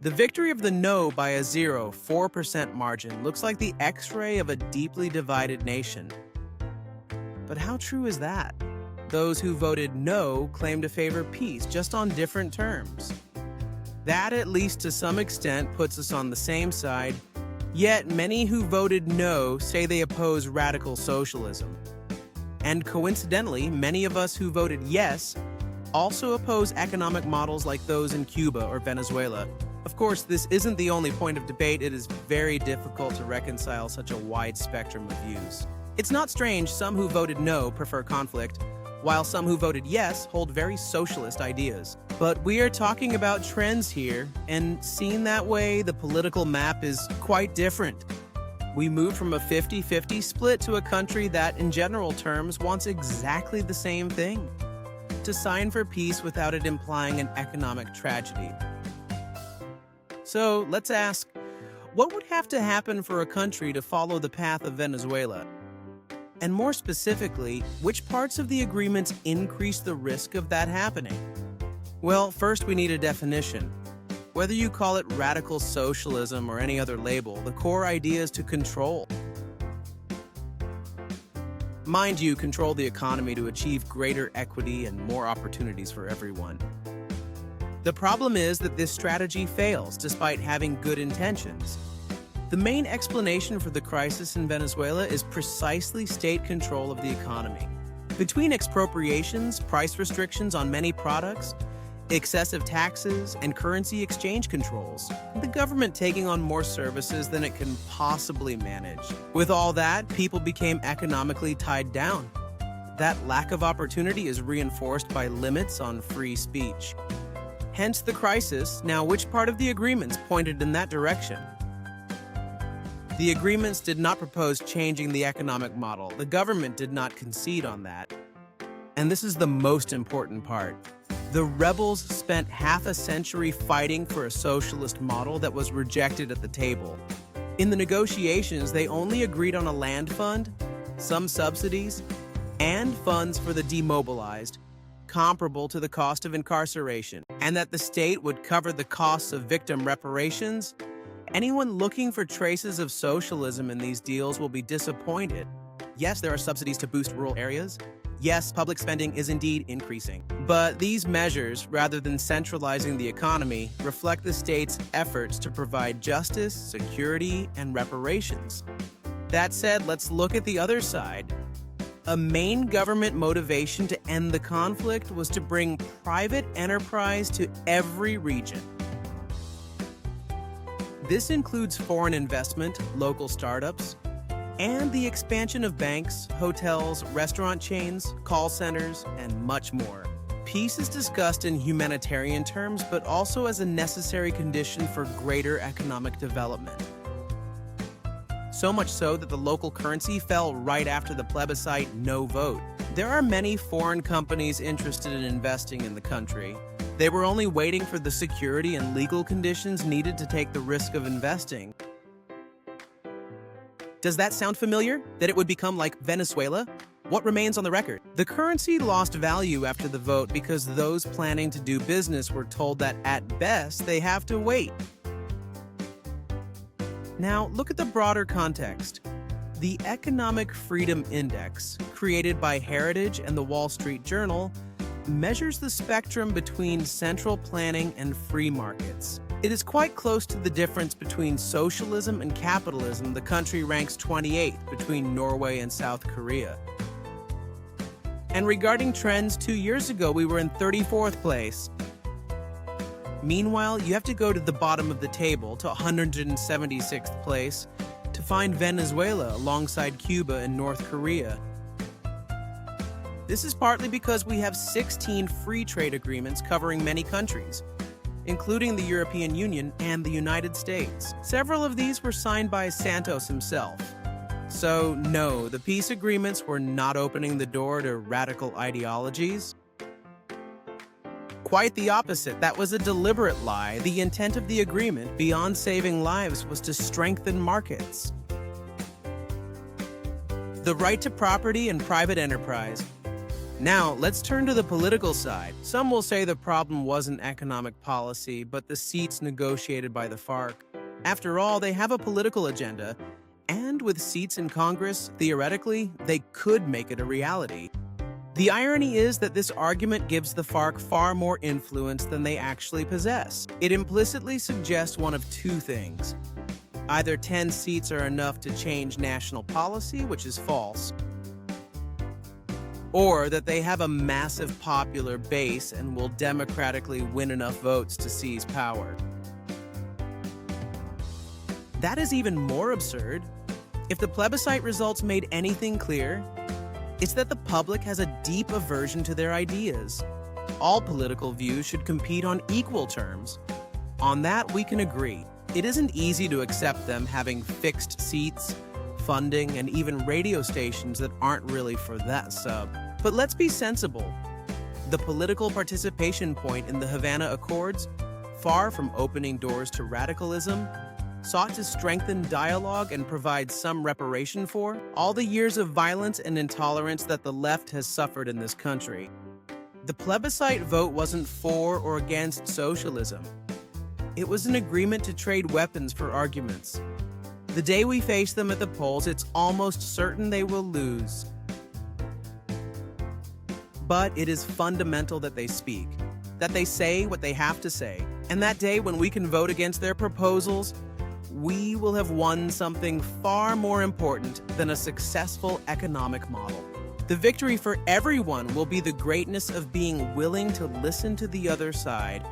The victory of the no by a 4% margin looks like the X-ray of a deeply divided nation. But how true is that? Those who voted no claim to favor peace, just on different terms. That, at least to some extent, puts us on the same side, yet many who voted no say they oppose radical socialism. And coincidentally, many of us who voted yes also oppose economic models like those in Cuba or Venezuela. Of course, this isn't the only point of debate. It is very difficult to reconcile such a wide spectrum of views. It's not strange some who voted no prefer conflict, while some who voted yes hold very socialist ideas. But we are talking about trends here, and seen that way, the political map is quite different. We moved from a 50-50 split to a country that, in general terms, wants exactly the same thing: to sign for peace without it implying an economic tragedy. So let's ask, what would have to happen for a country to follow the path of Venezuela? And more specifically, which parts of the agreements increase the risk of that happening? Well, first we need a definition. Whether you call it radical socialism or any other label, the core idea is to control. Mind you, control the economy to achieve greater equity and more opportunities for everyone. The problem is that this strategy fails despite having good intentions. The main explanation for the crisis in Venezuela is precisely state control of the economy. Between expropriations, price restrictions on many products, excessive taxes, and currency exchange controls, the government taking on more services than it can possibly manage. With all that, people became economically tied down. That lack of opportunity is reinforced by limits on free speech. Hence the crisis. Now, which part of the agreements pointed in that direction? The agreements did not propose changing the economic model. The government did not concede on that. And this is the most important part. The rebels spent half a century fighting for a socialist model that was rejected at the table. In the negotiations, they only agreed on a land fund, some subsidies, and funds for the demobilized, comparable to the cost of incarceration, and that the state would cover the costs of victim reparations. Anyone looking for traces of socialism in these deals will be disappointed. Yes, there are subsidies to boost rural areas. Yes, public spending is indeed increasing. But these measures, rather than centralizing the economy, reflect the state's efforts to provide justice, security, and reparations. That said, let's look at the other side. A main government motivation to end the conflict was to bring private enterprise to every region. This includes foreign investment, local startups, and the expansion of banks, hotels, restaurant chains, call centers, and much more. Peace is discussed in humanitarian terms, but also as a necessary condition for greater economic development. So much so that the local currency fell right after the plebiscite no vote. There are many foreign companies interested in investing in the country. They were only waiting for the security and legal conditions needed to take the risk of investing. Does that sound familiar? That it would become like Venezuela? What remains on the record? The currency lost value after the vote because those planning to do business were told that at best they have to wait. Now, look at the broader context. The Economic Freedom Index, created by Heritage and the Wall Street Journal, measures the spectrum between central planning and free markets. It is quite close to the difference between socialism and capitalism. The country ranks 28th between Norway and South Korea. And regarding trends, 2 years ago, we were in 34th place. Meanwhile, you have to go to the bottom of the table, to 176th place, to find Venezuela alongside Cuba and North Korea. This is partly because we have 16 free trade agreements covering many countries, including the European Union and the United States. Several of these were signed by Santos himself. So no, the peace agreements were not opening the door to radical ideologies. Quite the opposite. That was a deliberate lie. The intent of the agreement, beyond saving lives, was to strengthen markets. The right to property and private enterprise, Now, let's turn to the political side. Some will say the problem wasn't economic policy, but the seats negotiated by the FARC. After all, they have a political agenda, and with seats in Congress, theoretically, they could make it a reality. The irony is that this argument gives the FARC far more influence than they actually possess. It implicitly suggests one of two things. Either 10 seats are enough to change national policy, which is false, or that they have a massive popular base and will democratically win enough votes to seize power. That is even more absurd. If the plebiscite results made anything clear, it's that the public has a deep aversion to their ideas. All political views should compete on equal terms. On that, we can agree. It isn't easy to accept them having fixed seats, funding, and even radio stations that aren't really for that sub. But let's be sensible. The political participation point in the Havana Accords, far from opening doors to radicalism, sought to strengthen dialogue and provide some reparation for all the years of violence and intolerance that the left has suffered in this country. The plebiscite vote wasn't for or against socialism. It was an agreement to trade weapons for arguments. The day we face them at the polls, it's almost certain they will lose. But it is fundamental that they speak, that they say what they have to say, and that day when we can vote against their proposals, we will have won something far more important than a successful economic model. The victory for everyone will be the greatness of being willing to listen to the other side